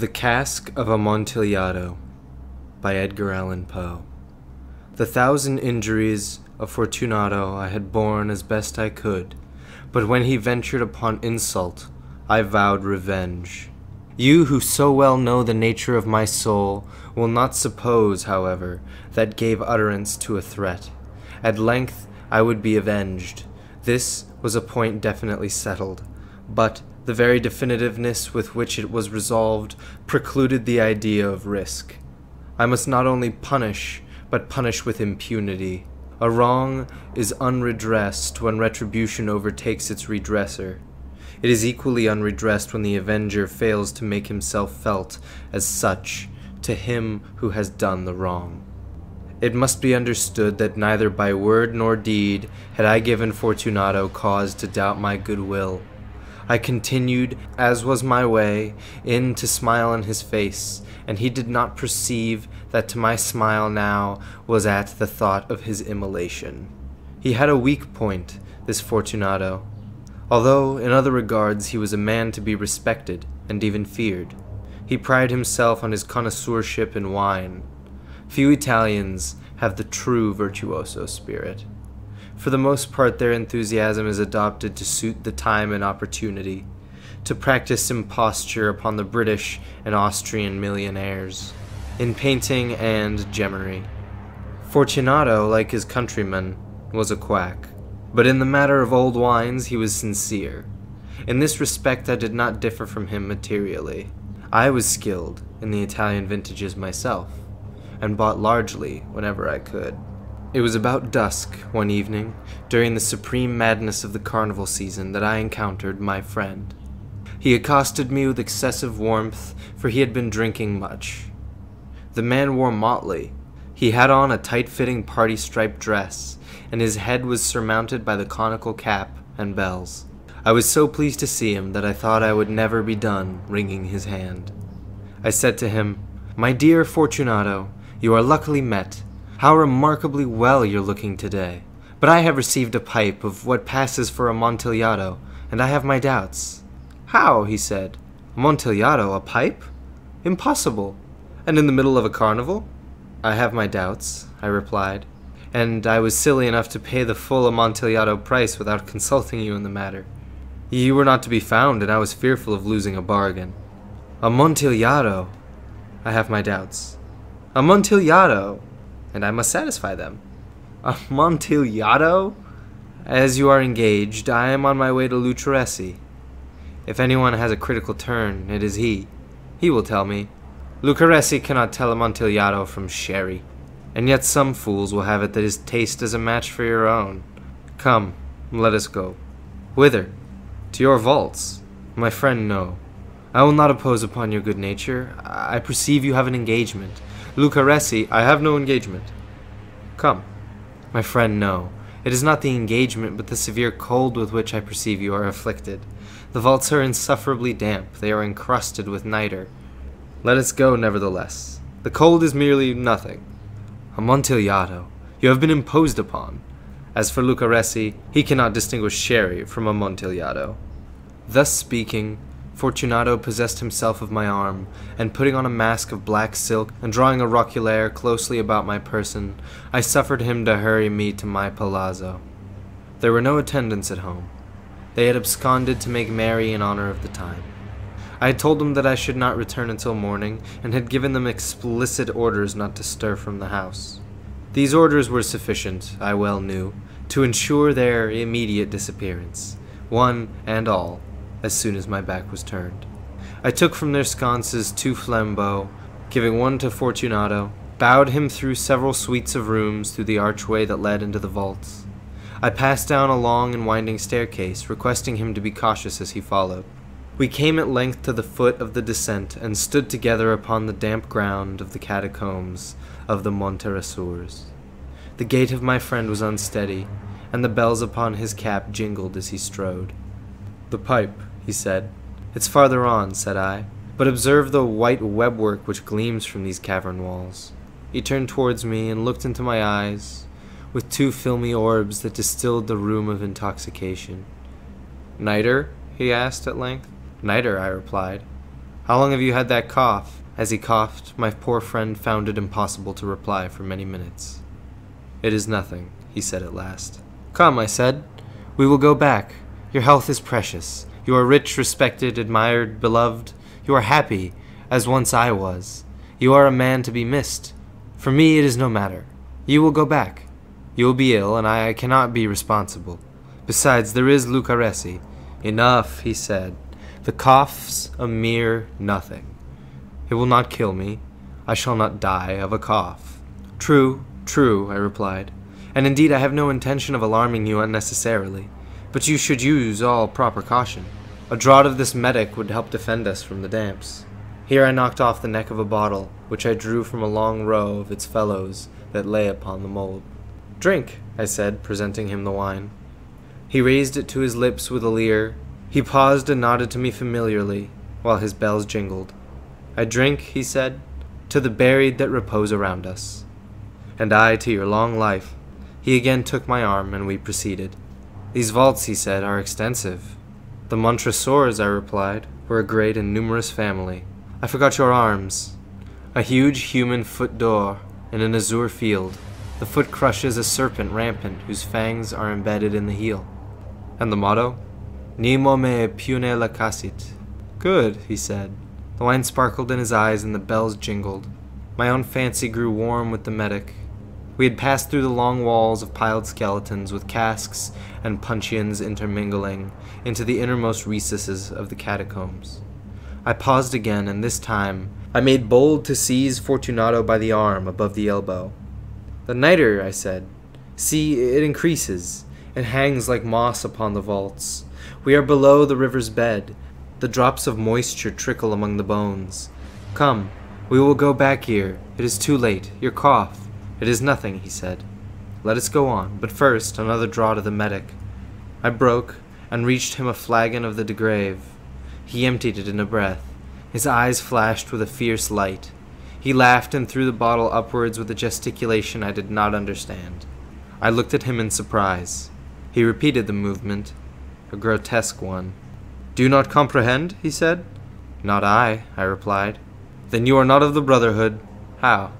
The Cask of Amontillado by Edgar Allan Poe. The 1,000 injuries of Fortunato I had borne as best I could, but when he ventured upon insult, I vowed revenge. You who so well know the nature of my soul will not suppose, however, that gave utterance to a threat. At length I would be avenged. This was a point definitely settled, but the very definitiveness with which it was resolved precluded the idea of risk. I must not only punish, but punish with impunity. A wrong is unredressed when retribution overtakes its redresser. It is equally unredressed when the avenger fails to make himself felt as such to him who has done the wrong. It must be understood that neither by word nor deed had I given Fortunato cause to doubt my goodwill. I continued, as was my way, to smile on his face, and he did not perceive that to my smile now was at the thought of his immolation. He had a weak point, this Fortunato, although in other regards he was a man to be respected and even feared. He prided himself on his connoisseurship in wine. Few Italians have the true virtuoso spirit. For the most part, their enthusiasm is adopted to suit the time and opportunity, to practice imposture upon the British and Austrian millionaires, in painting and gemmery. Fortunato, like his countrymen, was a quack, but in the matter of old wines he was sincere. In this respect I did not differ from him materially. I was skilled in the Italian vintages myself, and bought largely whenever I could. It was about dusk, one evening, during the supreme madness of the carnival season, that I encountered my friend. He accosted me with excessive warmth, for he had been drinking much. The man wore motley. He had on a tight-fitting party-striped dress, and his head was surmounted by the conical cap and bells. I was so pleased to see him that I thought I would never be done wringing his hand. I said to him, "My dear Fortunato, you are luckily met. How remarkably well you're looking today. But I have received a pipe of what passes for Amontillado, and I have my doubts." "How?" he said. "Amontillado, a pipe? Impossible! And in the middle of a carnival?" "I have my doubts," I replied, "and I was silly enough to pay the full Amontillado price without consulting you in the matter. You were not to be found, and I was fearful of losing a bargain." "Amontillado! I have my doubts." "Amontillado! And I must satisfy them." "Amontillado? As you are engaged, I am on my way to Lucaresi. If anyone has a critical turn, it is he. He will tell me. Lucaresi cannot tell Amontillado from sherry. And yet some fools will have it that his taste is a match for your own. Come, let us go." "Whither?" "To your vaults." "My friend, no. I will not impose upon your good nature. I perceive you have an engagement. Lucaresi, I have no engagement." "Come." "My friend, no. It is not the engagement, but the severe cold with which I perceive you are afflicted. The vaults are insufferably damp. They are encrusted with nitre." "Let us go, nevertheless. The cold is merely nothing." "Amontillado, you have been imposed upon. As for Lucaresi, he cannot distinguish sherry from Amontillado." Thus speaking, Fortunato possessed himself of my arm, and putting on a mask of black silk and drawing a roquelaire closely about my person, I suffered him to hurry me to my palazzo. There were no attendants at home. They had absconded to make merry in honor of the time. I had told them that I should not return until morning, and had given them explicit orders not to stir from the house. These orders were sufficient, I well knew, to ensure their immediate disappearance, one and all, as soon as my back was turned. I took from their sconces 2 flambeaux, giving one to Fortunato, bowed him through several suites of rooms through the archway that led into the vaults. I passed down a long and winding staircase, requesting him to be cautious as he followed. We came at length to the foot of the descent, and stood together upon the damp ground of the catacombs of the Monterassures. The gait of my friend was unsteady, and the bells upon his cap jingled as he strode. "The pipe," he said. "It's farther on," said I, "but observe the white webwork which gleams from these cavern walls." He turned towards me and looked into my eyes, with 2 filmy orbs that distilled the rheum of intoxication. "Nitre?" he asked at length. "Nitre," I replied. How long have you had that cough? As he coughed, my poor friend found it impossible to reply for many minutes. It is nothing, he said at last. Come, I said. We will go back. Your health is precious. You are rich, respected, admired, beloved. You are happy, as once I was. You are a man to be missed. For me it is no matter. You will go back. You will be ill, and I cannot be responsible. Besides, there is Lucaresi. Enough, he said. The cough's a mere nothing. It will not kill me. I shall not die of a cough. True, true, I replied. And indeed I have no intention of alarming you unnecessarily. But you should use all proper caution. A draught of this medic would help defend us from the damps. Here I knocked off the neck of a bottle, which I drew from a long row of its fellows that lay upon the mold. Drink, I said, presenting him the wine. He raised it to his lips with a leer. He paused and nodded to me familiarly, while his bells jingled. I drink, he said, to the buried that repose around us. And I to your long life. He again took my arm, and we proceeded. These vaults, he said, are extensive. The Montresors, I replied, were a great and numerous family. I forgot your arms. A huge human foot d'or in an azure field. The foot crushes a serpent rampant whose fangs are embedded in the heel. And the motto? Nemo me pune lacassit. Good, he said. The wine sparkled in his eyes and the bells jingled. My own fancy grew warm with the medic. We had passed through the long walls of piled skeletons with casks and puncheons intermingling into the innermost recesses of the catacombs. I paused again, and this time I made bold to seize Fortunato by the arm above the elbow. The nitre, I said. See, it increases. It hangs like moss upon the vaults. We are below the river's bed. The drops of moisture trickle among the bones. Come, we will go back here. It is too late. Your cough. It is nothing, he said. Let us go on, but first another draught of the medic. I broke and reached him a flagon of the de Grave. He emptied it in a breath. His eyes flashed with a fierce light. He laughed and threw the bottle upwards with a gesticulation I did not understand. I looked at him in surprise. He repeated the movement, a grotesque one. Do you not comprehend? He said. Not I replied. Then you are not of the Brotherhood. How?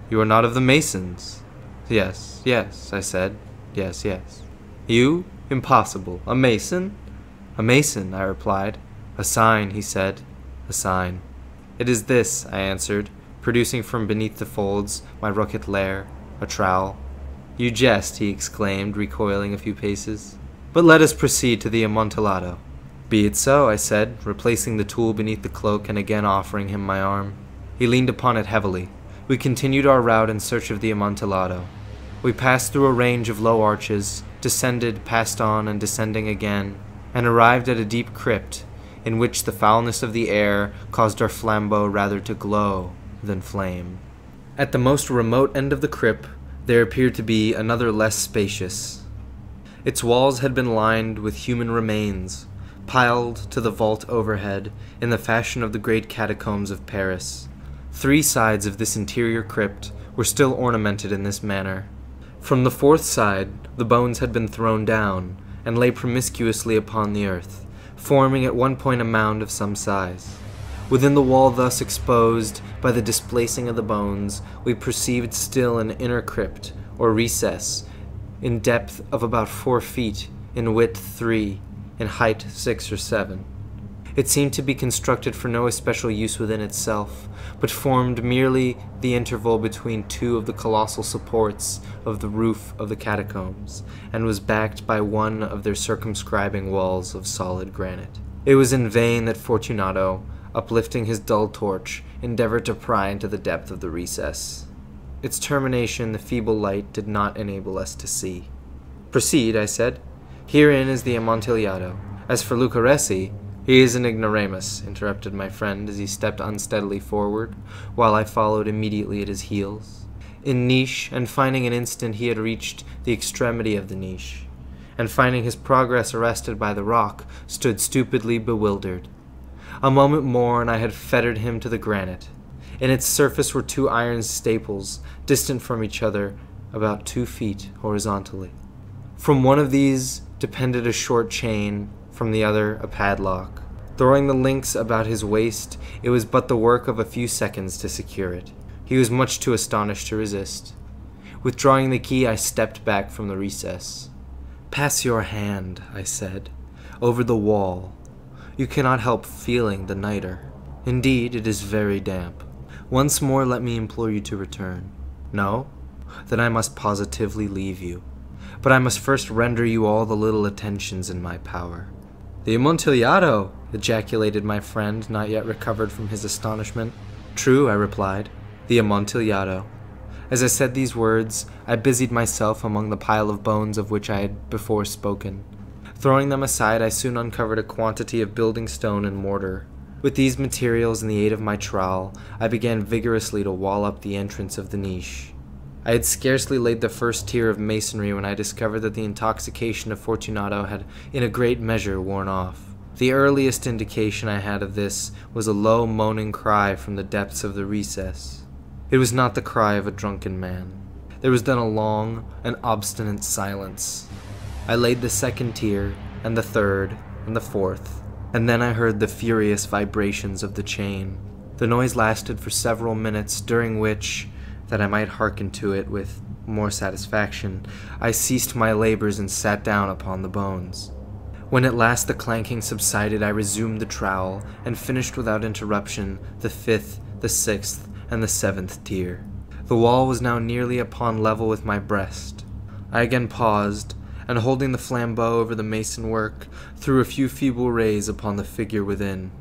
You are not of the Masons. Yes, yes, I said. Yes, yes. You? Impossible. A Mason? A Mason, I replied. A sign, he said. A sign. It is this, I answered, producing from beneath the folds my roquelaire, a trowel. You jest, he exclaimed, recoiling a few paces. But let us proceed to the Amontillado. Be it so, I said, replacing the tool beneath the cloak and again offering him my arm. He leaned upon it heavily. We continued our route in search of the Amontillado. We passed through a range of low arches, descended, passed on, and descending again, and arrived at a deep crypt, in which the foulness of the air caused our flambeau rather to glow than flame. At the most remote end of the crypt, there appeared to be another less spacious. Its walls had been lined with human remains, piled to the vault overhead in the fashion of the great catacombs of Paris. 3 sides of this interior crypt were still ornamented in this manner. From the 4th side, the bones had been thrown down, and lay promiscuously upon the earth, forming at one point a mound of some size. Within the wall thus exposed by the displacing of the bones, we perceived still an inner crypt, or recess, in depth of about 4 feet, in width 3, in height 6 or 7. It seemed to be constructed for no especial use within itself, but formed merely the interval between 2 of the colossal supports of the roof of the catacombs, and was backed by one of their circumscribing walls of solid granite. It was in vain that Fortunato, uplifting his dull torch, endeavored to pry into the depth of the recess. Its termination the feeble light did not enable us to see. Proceed, I said. Herein is the Amontillado. As for Lucaresi, he is an ignoramus, interrupted my friend as he stepped unsteadily forward, while I followed immediately at his heels. In niche, and finding an instant he had reached the extremity of the niche, and finding his progress arrested by the rock, stood stupidly bewildered. A moment more and I had fettered him to the granite. In its surface were 2 iron staples, distant from each other about 2 feet horizontally. From one of these depended a short chain, from the other a padlock. Throwing the links about his waist, it was but the work of a few seconds to secure it. He was much too astonished to resist. Withdrawing the key, I stepped back from the recess. "Pass your hand," I said, "over the wall. You cannot help feeling the nitre. Indeed, it is very damp. Once more let me implore you to return. No? Then I must positively leave you. But I must first render you all the little attentions in my power." "The Amontillado!" ejaculated my friend, not yet recovered from his astonishment. "True," I replied, "the Amontillado." As I said these words, I busied myself among the pile of bones of which I had before spoken. Throwing them aside, I soon uncovered a quantity of building stone and mortar. With these materials and the aid of my trowel, I began vigorously to wall up the entrance of the niche. I had scarcely laid the first tier of masonry when I discovered that the intoxication of Fortunato had in a great measure worn off. The earliest indication I had of this was a low moaning cry from the depths of the recess. It was not the cry of a drunken man. There was then a long and obstinate silence. I laid the second tier, and the third, and the fourth, and then I heard the furious vibrations of the chain. The noise lasted for several minutes, during which, that I might hearken to it with more satisfaction, I ceased my labors and sat down upon the bones. When at last the clanking subsided, I resumed the trowel, and finished without interruption the fifth, the sixth, and the seventh tier. The wall was now nearly upon level with my breast. I again paused, and holding the flambeau over the mason work, threw a few feeble rays upon the figure within.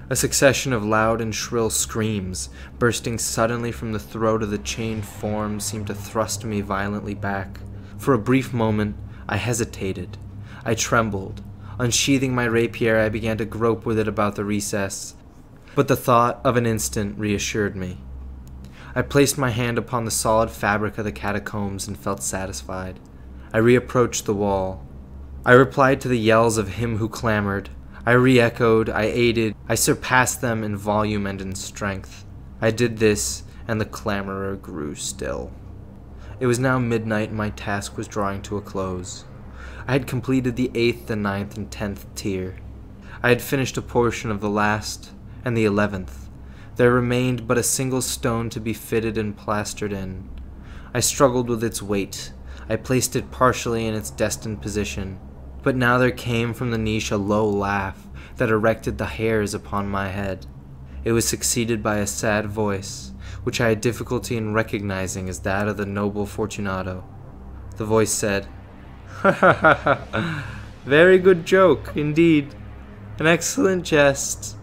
A succession of loud and shrill screams, bursting suddenly from the throat of the chained form, seemed to thrust me violently back. For a brief moment, I hesitated. I trembled. Unsheathing my rapier, I began to grope with it about the recess, but the thought of an instant reassured me. I placed my hand upon the solid fabric of the catacombs and felt satisfied. I reapproached the wall. I replied to the yells of him who clamored. I re-echoed, I aided, I surpassed them in volume and in strength. I did this, and the clamorer grew still. It was now midnight, and my task was drawing to a close. I had completed the 8th, the 9th, and 10th tier. I had finished a portion of the last, and the 11th. There remained but a single stone to be fitted and plastered in. I struggled with its weight. I placed it partially in its destined position. But now there came from the niche a low laugh that erected the hairs upon my head. It was succeeded by a sad voice, which I had difficulty in recognizing as that of the noble Fortunato. The voice said, "Ha ha ha ha! Very good joke, indeed. An excellent jest.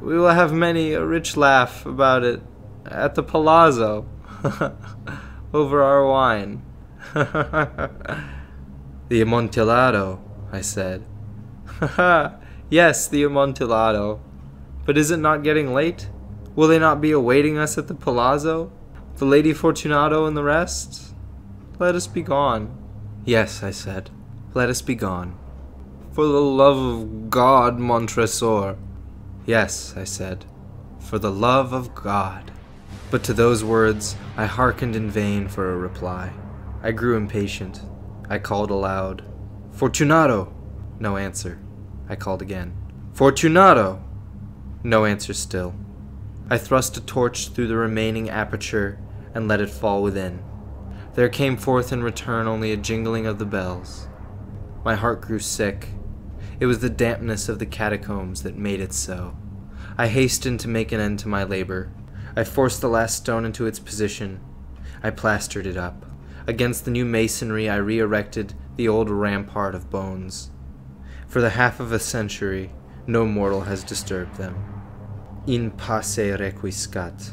We will have many a rich laugh about it at the palazzo, over our wine." "The Amontillado," I said. "Ha ha! Yes, the Amontillado. But is it not getting late? Will they not be awaiting us at the palazzo? The Lady Fortunato and the rest? Let us be gone." "Yes," I said. "Let us be gone." "For the love of God, Montresor." "Yes," I said. "For the love of God." But to those words I hearkened in vain for a reply. I grew impatient. I called aloud, "Fortunato!" No answer. I called again, "Fortunato!" No answer still. I thrust a torch through the remaining aperture and let it fall within. There came forth in return only a jingling of the bells. My heart grew sick. It was the dampness of the catacombs that made it so. I hastened to make an end to my labor. I forced the last stone into its position. I plastered it up. Against the new masonry I re-erected the old rampart of bones. For the half of a century, no mortal has disturbed them. In pace requiescat.